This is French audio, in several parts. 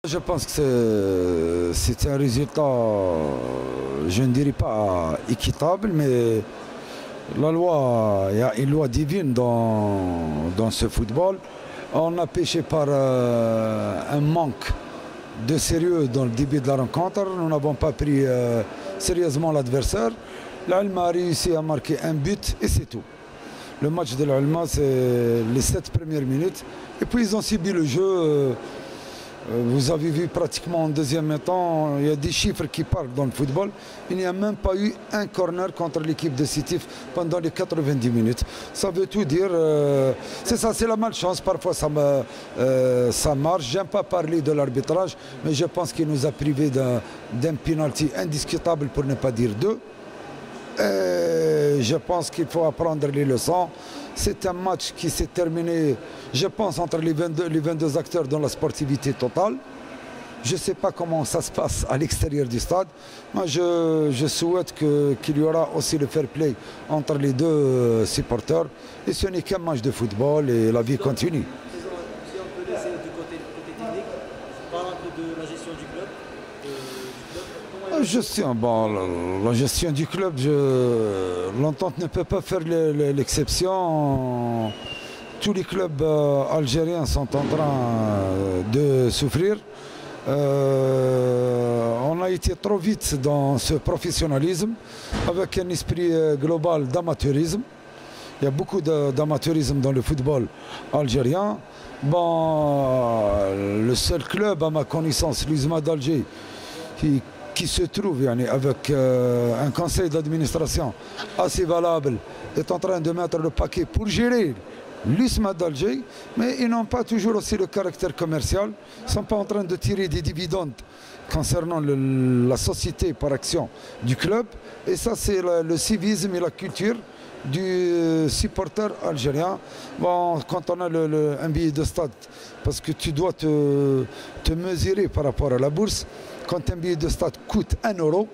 Je pense que c'est un résultat, je ne dirais pas équitable, mais la loi, il y a une loi divine dans ce football. On a péché par un manque de sérieux dans le début de la rencontre. Nous n'avons pas pris sérieusement l'adversaire. L'Alma a réussi à marquer un but et c'est tout. Le match de l'Alma, c'est les 7 premières minutes. Et puis ils ont subi le jeu. Vous avez vu pratiquement en deuxième temps, il y a des chiffres qui parlent dans le football. Il n'y a même pas eu un corner contre l'équipe de Sétif pendant les 90 minutes. Ça veut tout dire. C'est ça, c'est la malchance. Parfois ça marche. J'aime pas parler de l'arbitrage, mais je pense qu'il nous a privés d'un penalty indiscutable pour ne pas dire deux. Je pense qu'il faut apprendre les leçons. C'est un match qui s'est terminé, je pense, entre les 22 acteurs dans la sportivité totale. Je ne sais pas comment ça se passe à l'extérieur du stade. Moi, je souhaite qu'il y aura aussi le fair play entre les deux supporters. Et ce n'est qu'un match de football et la vie continue. Si on peut laisser du côté technique, parle un peu de la gestion du club. La gestion du club, l'entente ne peut pas faire l'exception. Tous les clubs algériens sont en train de souffrir. On a été trop vite dans ce professionnalisme, avec un esprit global d'amateurisme. Il y a beaucoup d'amateurisme dans le football algérien. Le seul club, à ma connaissance, l'USMA d'Alger, qui se trouve avec un conseil d'administration assez valable, est en train de mettre le paquet pour gérer l'USMA d'Alger, mais ils n'ont pas toujours aussi le caractère commercial. Ils ne sont pas en train de tirer des dividendes concernant la société par action du club. Et ça, c'est le civisme et la culture du supporter algérien. Quand on a un billet de stade, parce que tu dois te mesurer par rapport à la bourse, quand un billet de stade coûte 1 €,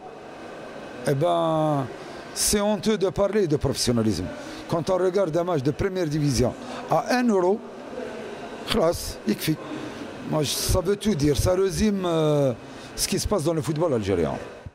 eh ben, c'est honteux de parler de professionnalisme. Quand on regarde un match de première division à 1 €, classe, ça veut tout dire. Ça résume ce qui se passe dans le football algérien.